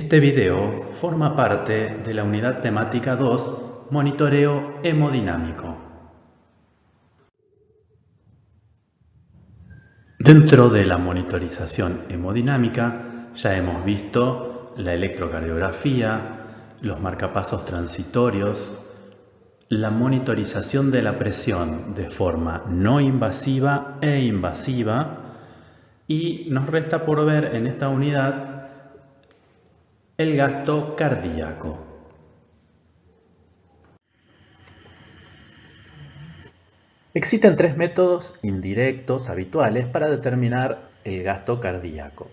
Este video forma parte de la unidad temática 2, Monitoreo hemodinámico. Dentro de la monitorización hemodinámica ya hemos visto la electrocardiografía, los marcapasos transitorios, la monitorización de la presión de forma no invasiva e invasiva, y nos resta por ver en esta unidad el gasto cardíaco. Existen tres métodos indirectos habituales para determinar el gasto cardíaco.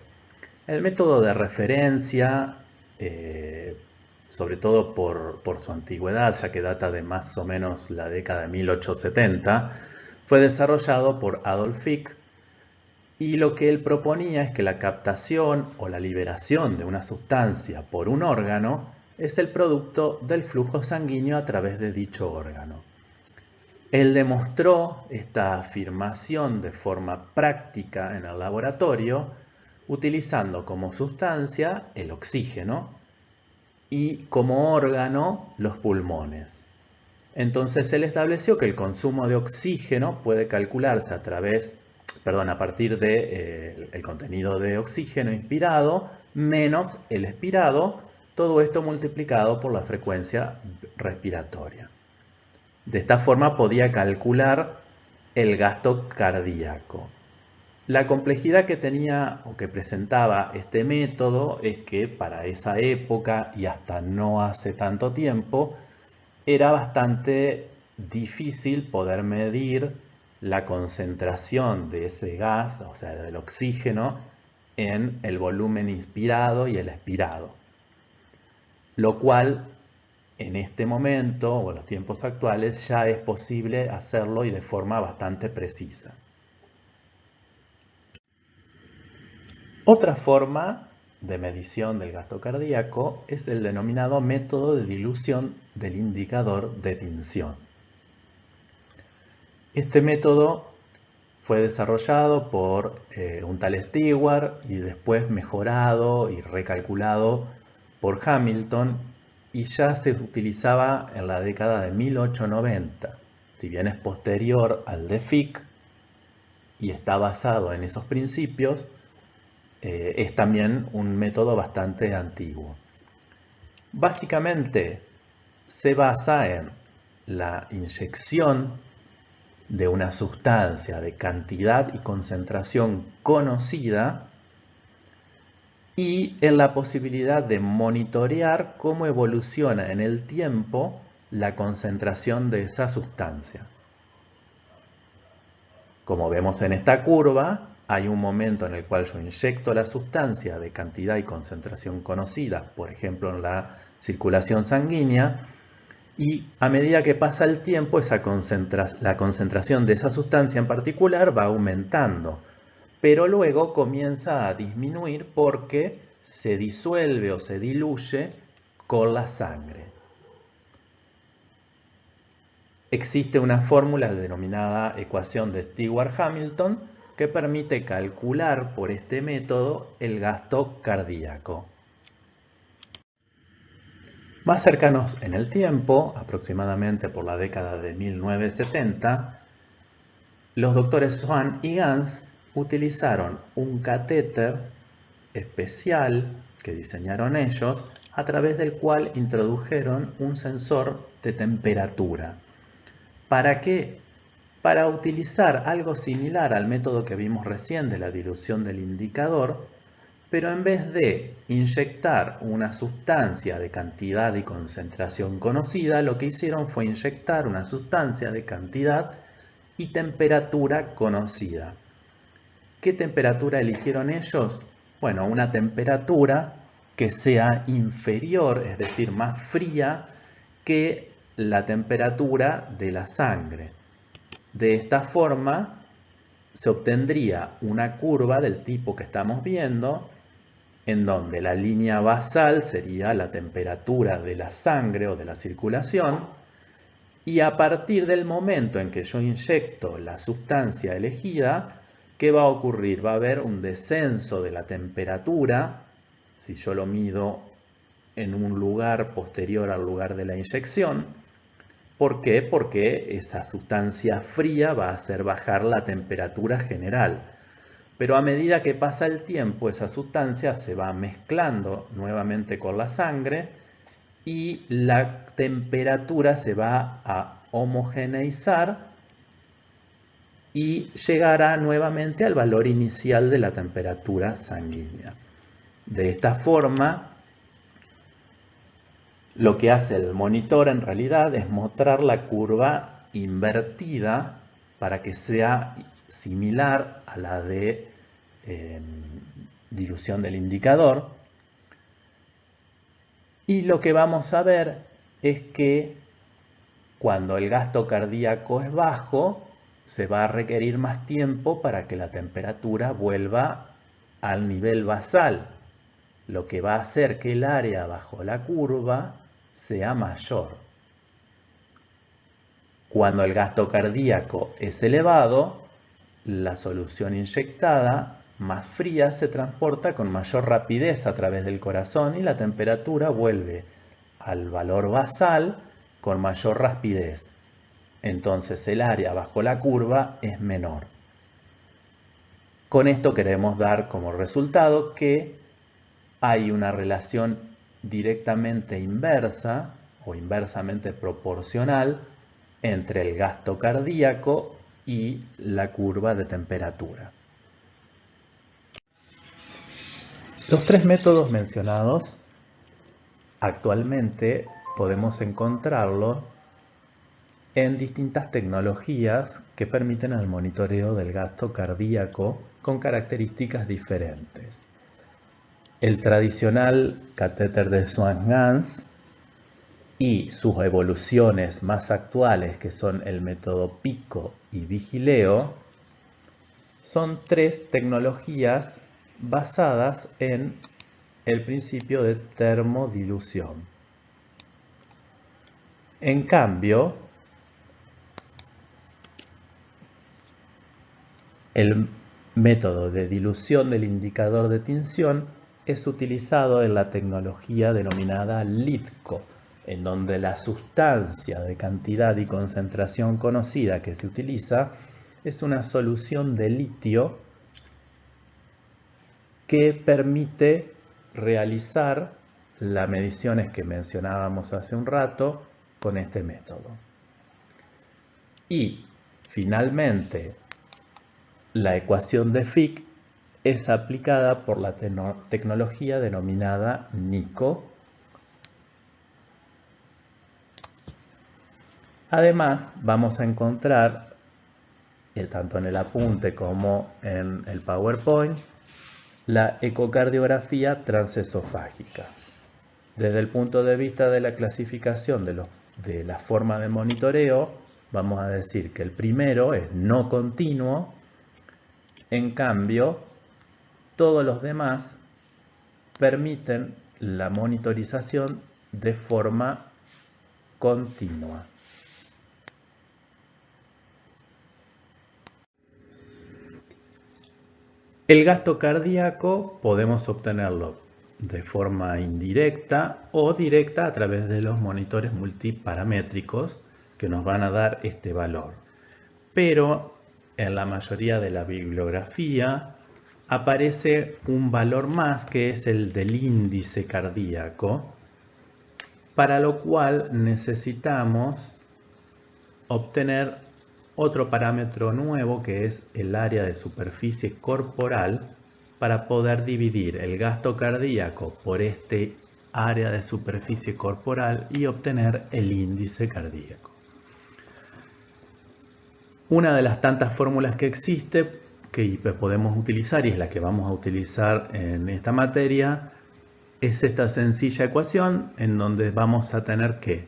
El método de referencia, sobre todo por su antigüedad, ya que data de más o menos la década de 1870, fue desarrollado por Adolf Fick, y lo que él proponía es que la captación o la liberación de una sustancia por un órgano es el producto del flujo sanguíneo a través de dicho órgano. Él demostró esta afirmación de forma práctica en el laboratorio utilizando como sustancia el oxígeno y como órgano los pulmones. Entonces él estableció que el consumo de oxígeno puede calcularse a partir de el contenido de oxígeno inspirado menos el expirado, todo esto multiplicado por la frecuencia respiratoria. De esta forma podía calcular el gasto cardíaco. La complejidad que tenía o que presentaba este método es que para esa época y hasta no hace tanto tiempo era bastante difícil poder medir la concentración de ese gas, o sea, del oxígeno, en el volumen inspirado y el expirado. Lo cual en este momento o en los tiempos actuales ya es posible hacerlo y de forma bastante precisa. Otra forma de medición del gasto cardíaco es el denominado método de dilución del indicador de tinción. Este método fue desarrollado por un tal Stewart y después mejorado y recalculado por Hamilton, y ya se utilizaba en la década de 1890. Si bien es posterior al de Fick y está basado en esos principios, es también un método bastante antiguo. Básicamente se basa en la inyección de una sustancia de cantidad y concentración conocida y en la posibilidad de monitorear cómo evoluciona en el tiempo la concentración de esa sustancia. Como vemos en esta curva, hay un momento en el cual yo inyecto la sustancia de cantidad y concentración conocida, por ejemplo en la circulación sanguínea, y a medida que pasa el tiempo la concentración de esa sustancia en particular va aumentando, pero luego comienza a disminuir porque se disuelve o se diluye con la sangre. Existe una fórmula denominada ecuación de Stewart-Hamilton que permite calcular por este método el gasto cardíaco. Más cercanos en el tiempo, aproximadamente por la década de 1970, los doctores Swan y Gans utilizaron un catéter especial que diseñaron ellos, a través del cual introdujeron un sensor de temperatura. ¿Para qué? Para utilizar algo similar al método que vimos recién de la dilución del indicador, pero en vez de inyectar una sustancia de cantidad y concentración conocida, lo que hicieron fue inyectar una sustancia de cantidad y temperatura conocida. ¿Qué temperatura eligieron ellos? Bueno, una temperatura que sea inferior, es decir, más fría que la temperatura de la sangre. De esta forma se obtendría una curva del tipo que estamos viendo, en donde la línea basal sería la temperatura de la sangre o de la circulación, y a partir del momento en que yo inyecto la sustancia elegida, ¿qué va a ocurrir? Va a haber un descenso de la temperatura, si yo lo mido en un lugar posterior al lugar de la inyección. ¿Por qué? Porque esa sustancia fría va a hacer bajar la temperatura general. Pero a medida que pasa el tiempo, esa sustancia se va mezclando nuevamente con la sangre y la temperatura se va a homogeneizar y llegará nuevamente al valor inicial de la temperatura sanguínea. De esta forma, lo que hace el monitor en realidad es mostrar la curva invertida para que sea similar a la de dilución del indicador. Y lo que vamos a ver es que cuando el gasto cardíaco es bajo, se va a requerir más tiempo para que la temperatura vuelva al nivel basal, lo que va a hacer que el área bajo la curva sea mayor. Cuando el gasto cardíaco es elevado, la solución inyectada más fría se transporta con mayor rapidez a través del corazón y la temperatura vuelve al valor basal con mayor rapidez. Entonces el área bajo la curva es menor. Con esto queremos dar como resultado que hay una relación directamente inversa o inversamente proporcional entre el gasto cardíaco y la curva de temperatura. Los tres métodos mencionados actualmente podemos encontrarlos en distintas tecnologías que permiten el monitoreo del gasto cardíaco con características diferentes. El tradicional catéter de Swan-Ganz y sus evoluciones más actuales, que son el método Pico y Vigileo, son tres tecnologías basadas en el principio de termodilución. En cambio, el método de dilución del indicador de tinción es utilizado en la tecnología denominada LiDCO, en donde la sustancia de cantidad y concentración conocida que se utiliza es una solución de litio que permite realizar las mediciones que mencionábamos hace un rato con este método. Y finalmente, la ecuación de Fick es aplicada por la tecnología denominada NICO. Además, vamos a encontrar, tanto en el apunte como en el PowerPoint, la ecocardiografía transesofágica. Desde el punto de vista de la clasificación de la forma de monitoreo, vamos a decir que el primero es no continuo. En cambio, todos los demás permiten la monitorización de forma continua. El gasto cardíaco podemos obtenerlo de forma indirecta o directa a través de los monitores multiparamétricos que nos van a dar este valor. Pero en la mayoría de la bibliografía aparece un valor más que es el del índice cardíaco, para lo cual necesitamos obtener otro parámetro nuevo que es el área de superficie corporal para poder dividir el gasto cardíaco por este área de superficie corporal y obtener el índice cardíaco. Una de las tantas fórmulas que existe que podemos utilizar y es la que vamos a utilizar en esta materia es esta sencilla ecuación en donde vamos a tener que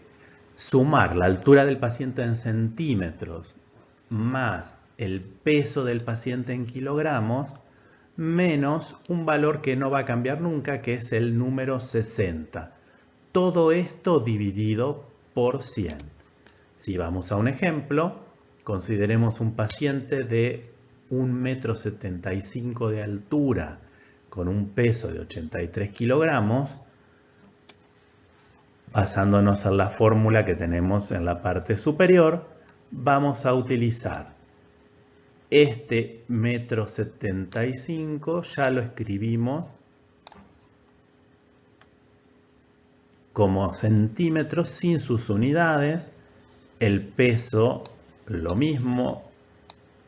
sumar la altura del paciente en centímetros más el peso del paciente en kilogramos menos un valor que no va a cambiar nunca, que es el número 60. Todo esto dividido por 100. Si vamos a un ejemplo, consideremos un paciente de 1,75 m de altura con un peso de 83 kilogramos. Basándonos en la fórmula que tenemos en la parte superior, vamos a utilizar este 1,75 m, ya lo escribimos como centímetros sin sus unidades, el peso lo mismo,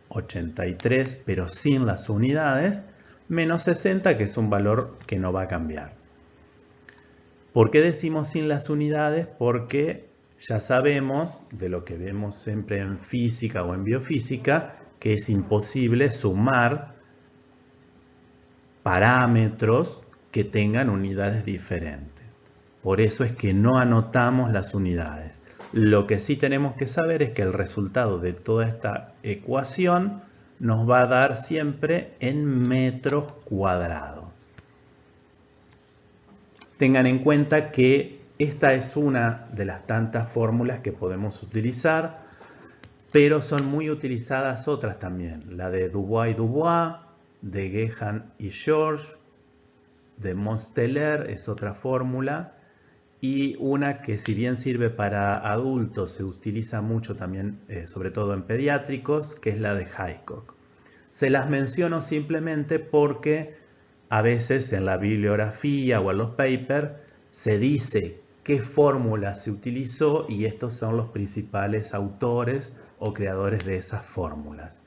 83 pero sin las unidades, menos 60 que es un valor que no va a cambiar. ¿Por qué decimos sin las unidades? Porque ya sabemos, de lo que vemos siempre en física o en biofísica, que es imposible sumar parámetros que tengan unidades diferentes. Por eso es que no anotamos las unidades. Lo que sí tenemos que saber es que el resultado de toda esta ecuación nos va a dar siempre en metros cuadrados. Tengan en cuenta que esta es una de las tantas fórmulas que podemos utilizar, pero son muy utilizadas otras también. La de Dubois y Dubois, de Gehan y George, de Monsteller es otra fórmula, y una que si bien sirve para adultos se utiliza mucho también, sobre todo en pediátricos, que es la de Highcock. Se las menciono simplemente porque a veces en la bibliografía o en los papers se dice qué fórmula se utilizó y estos son los principales autores o creadores de esas fórmulas.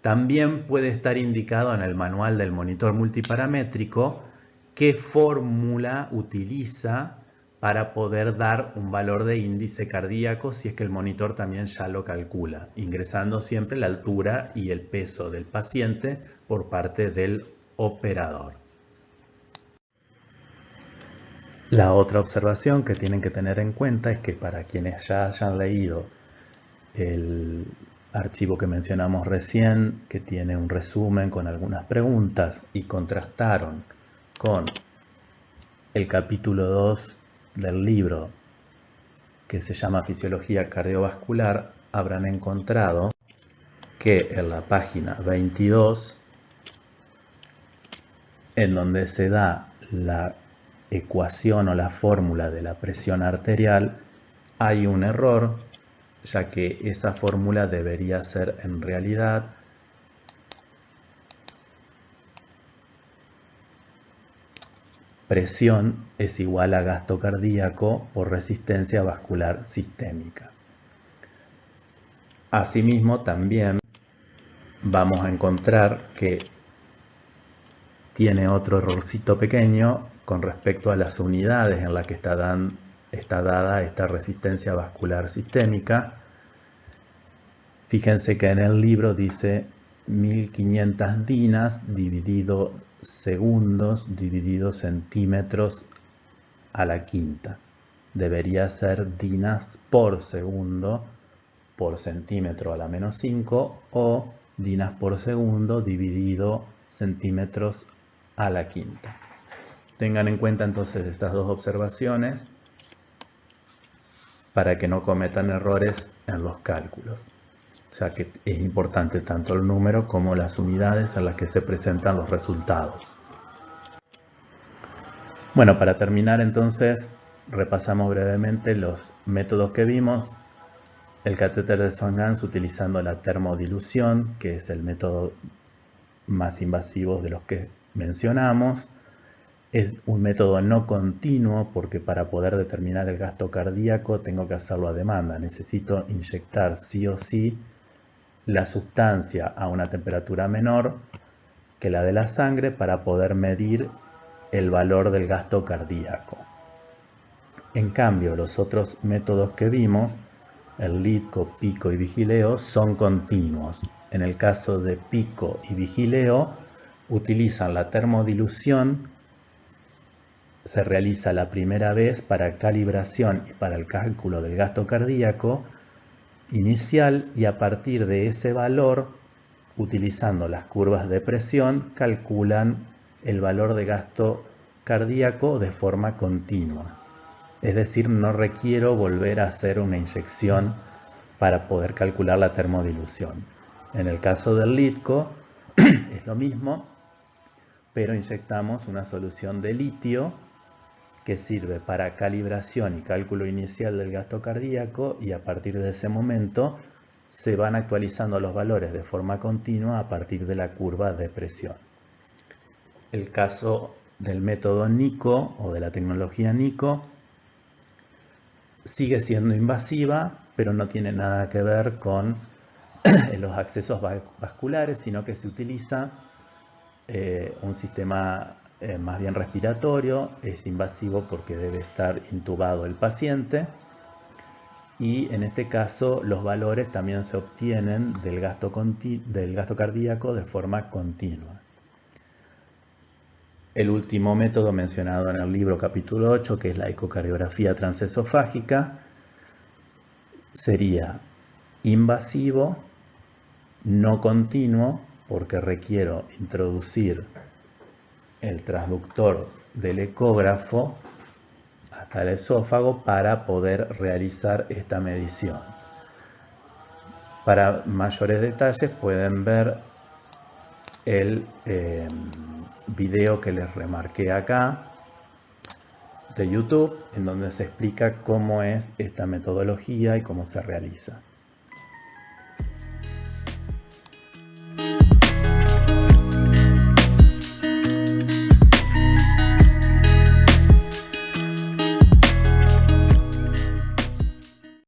También puede estar indicado en el manual del monitor multiparamétrico qué fórmula utiliza para poder dar un valor de índice cardíaco si es que el monitor también ya lo calcula, ingresando siempre la altura y el peso del paciente por parte del operador. La otra observación que tienen que tener en cuenta es que para quienes ya hayan leído el archivo que mencionamos recién, que tiene un resumen con algunas preguntas y contrastaron con el capítulo 2 del libro que se llama Fisiología Cardiovascular, habrán encontrado que en la página 22, en donde se da la ecuación o la fórmula de la presión arterial, hay un error, ya que esa fórmula debería ser en realidad presión es igual a gasto cardíaco por resistencia vascular sistémica. Asimismo, también vamos a encontrar que tiene otro errorcito pequeño con respecto a las unidades en las que está dada esta resistencia vascular sistémica. Fíjense que en el libro dice 1500 dinas dividido segundos dividido centímetros a la quinta. Debería ser dinas por segundo por centímetro a la menos 5 o dinas por segundo dividido centímetros a la quinta. Tengan en cuenta entonces estas dos observaciones para que no cometan errores en los cálculos. O sea que es importante tanto el número como las unidades en las que se presentan los resultados. Bueno, para terminar entonces repasamos brevemente los métodos que vimos. El catéter de Swan-Ganz utilizando la termodilución, que es el método más invasivo de los que mencionamos. Es un método no continuo porque para poder determinar el gasto cardíaco tengo que hacerlo a demanda. Necesito inyectar sí o sí la sustancia a una temperatura menor que la de la sangre para poder medir el valor del gasto cardíaco. En cambio, los otros métodos que vimos, el LIDCO, PICO y Vigileo, son continuos. En el caso de PICO y Vigileo, utilizan la termodilución, se realiza la primera vez para calibración y para el cálculo del gasto cardíaco inicial y a partir de ese valor, utilizando las curvas de presión, calculan el valor de gasto cardíaco de forma continua. Es decir, no requiero volver a hacer una inyección para poder calcular la termodilución. En el caso del LIDCO es lo mismo, pero inyectamos una solución de litio que sirve para calibración y cálculo inicial del gasto cardíaco, y a partir de ese momento se van actualizando los valores de forma continua a partir de la curva de presión. El caso del método NICO o de la tecnología NICO sigue siendo invasiva, pero no tiene nada que ver con los accesos vasculares, sino que se utiliza un sistema más bien respiratorio. Es invasivo porque debe estar intubado el paciente, y en este caso los valores también se obtienen del gasto cardíaco de forma continua. El último método mencionado en el libro capítulo 8, que es la ecocardiografía transesofágica, sería invasivo, no continuo, porque requiero introducir el transductor del ecógrafo hasta el esófago para poder realizar esta medición. Para mayores detalles pueden ver el video que les remarqué acá de YouTube, en donde se explica cómo es esta metodología y cómo se realiza.